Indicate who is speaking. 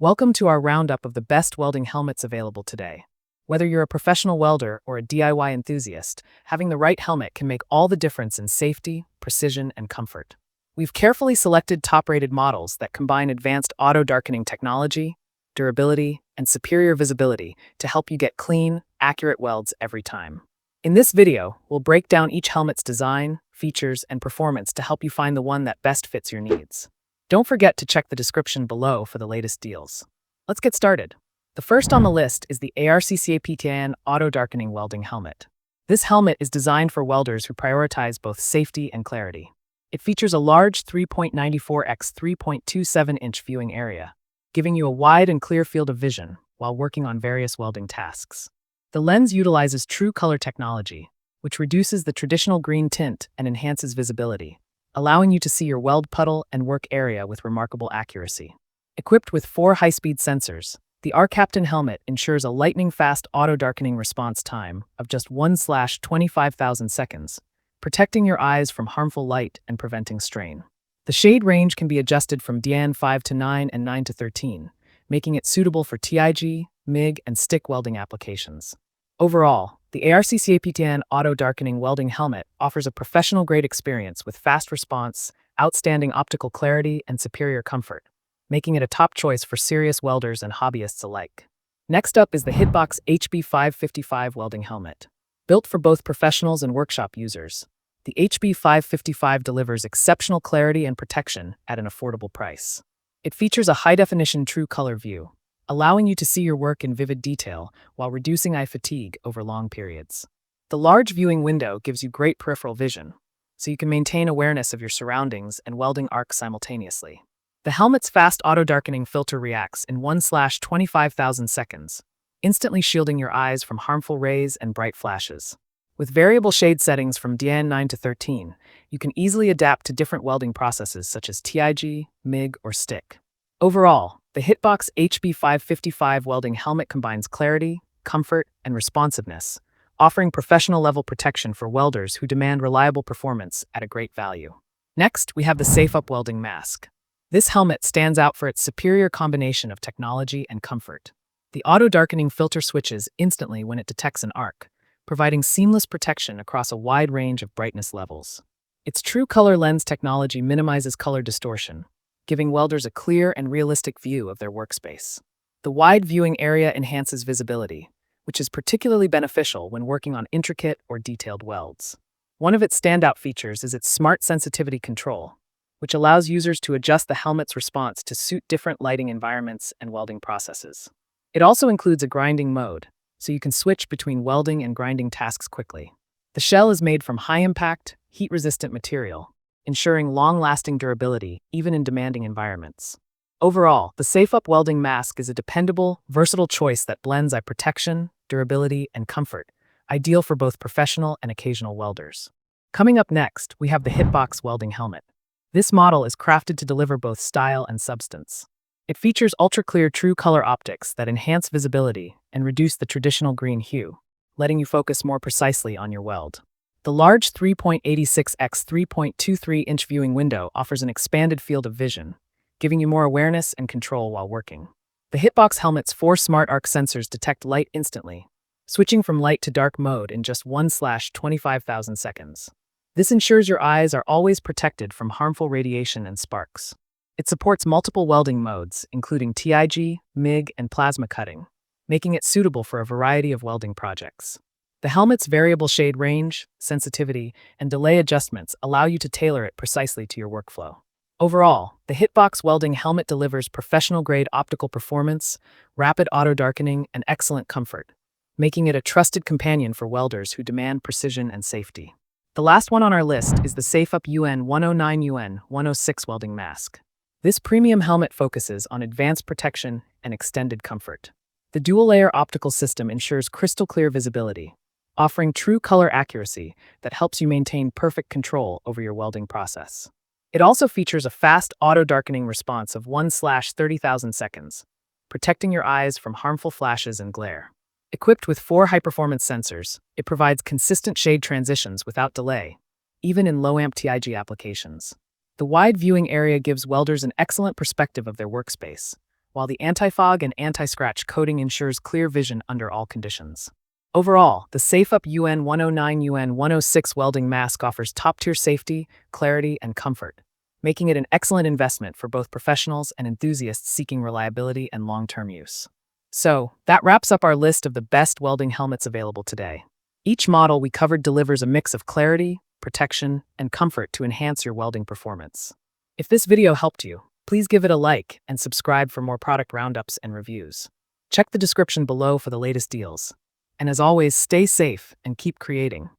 Speaker 1: Welcome to our roundup of the best welding helmets available today. Whether you're a professional welder or a DIY enthusiast, having the right helmet can make all the difference in safety, precision, and comfort. We've carefully selected top-rated models that combine advanced auto-darkening technology, durability, and superior visibility to help you get clean, accurate welds every time. In this video, we'll break down each helmet's design, features, and performance to help you find the one that best fits your needs. Don't forget to check the description below for the latest deals. Let's get started. The first on the list is the ARCCAPTN Auto Darkening Welding Helmet. This helmet is designed for welders who prioritize both safety and clarity. It features a large 3.94 x 3.27 inch viewing area, giving you a wide and clear field of vision while working on various welding tasks. The lens utilizes true color technology, which reduces the traditional green tint and enhances visibility, allowing you to see your weld puddle and work area with remarkable accuracy. Equipped with 4 high-speed sensors, the ARCCAPTN helmet ensures a lightning-fast auto-darkening response time of just 1/25,000 seconds, protecting your eyes from harmful light and preventing strain. The shade range can be adjusted from DN 5 to 9 and 9 to 13, making it suitable for TIG, MIG, and stick welding applications. Overall, the ARCCAPTN Auto Darkening Welding Helmet offers a professional-grade experience with fast response, outstanding optical clarity, and superior comfort, making it a top choice for serious welders and hobbyists alike. Next up is the Hitbox HB555 Welding Helmet. Built for both professionals and workshop users, the HB555 delivers exceptional clarity and protection at an affordable price. It features a high-definition true color view, allowing you to see your work in vivid detail while reducing eye fatigue over long periods. The large viewing window gives you great peripheral vision, so you can maintain awareness of your surroundings and welding arc simultaneously. The helmet's fast auto-darkening filter reacts in 1/25,000 seconds, instantly shielding your eyes from harmful rays and bright flashes. With variable shade settings from DN 9 to 13, you can easily adapt to different welding processes such as TIG, MIG, or stick. Overall, the Hitbox HB555 welding helmet combines clarity, comfort, and responsiveness, offering professional-level protection for welders who demand reliable performance at a great value. Next, we have the SafeUp Welding Mask. This helmet stands out for its superior combination of technology and comfort. The auto-darkening filter switches instantly when it detects an arc, providing seamless protection across a wide range of brightness levels. Its true color lens technology minimizes color distortion, giving welders a clear and realistic view of their workspace. The wide viewing area enhances visibility, which is particularly beneficial when working on intricate or detailed welds. One of its standout features is its smart sensitivity control, which allows users to adjust the helmet's response to suit different lighting environments and welding processes. It also includes a grinding mode, so you can switch between welding and grinding tasks quickly. The shell is made from high-impact, heat-resistant material, ensuring long-lasting durability even in demanding environments. Overall, the SafeUp Welding Mask is a dependable, versatile choice that blends eye protection, durability, and comfort, ideal for both professional and occasional welders. Coming up next, we have the Hitbox Welding Helmet. This model is crafted to deliver both style and substance. It features ultra-clear true color optics that enhance visibility and reduce the traditional green hue, letting you focus more precisely on your weld. The large 3.86 x 3.23 inch viewing window offers an expanded field of vision, giving you more awareness and control while working. The Hitbox helmet's 4 smart arc sensors detect light instantly, switching from light to dark mode in just 1/25,000 seconds. This ensures your eyes are always protected from harmful radiation and sparks. It supports multiple welding modes, including TIG, MIG, and plasma cutting, making it suitable for a variety of welding projects. The helmet's variable shade range, sensitivity, and delay adjustments allow you to tailor it precisely to your workflow. Overall, the Hitbox Welding Helmet delivers professional-grade optical performance, rapid auto-darkening, and excellent comfort, making it a trusted companion for welders who demand precision and safety. The last one on our list is the SafeUp UN 109 UN 106 Welding Mask. This premium helmet focuses on advanced protection and extended comfort. The dual-layer optical system ensures crystal-clear visibility, offering true color accuracy that helps you maintain perfect control over your welding process. It also features a fast auto-darkening response of 1/30,000 seconds, protecting your eyes from harmful flashes and glare. Equipped with 4 high-performance sensors, it provides consistent shade transitions without delay, even in low-amp TIG applications. The wide viewing area gives welders an excellent perspective of their workspace, while the anti-fog and anti-scratch coating ensures clear vision under all conditions. Overall, the SafeUp UN 109 UN 106 welding mask offers top-tier safety, clarity, and comfort, making it an excellent investment for both professionals and enthusiasts seeking reliability and long-term use. So, that wraps up our list of the best welding helmets available today. Each model we covered delivers a mix of clarity, protection, and comfort to enhance your welding performance. If this video helped you, please give it a like and subscribe for more product roundups and reviews. Check the description below for the latest deals. And as always, stay safe and keep creating.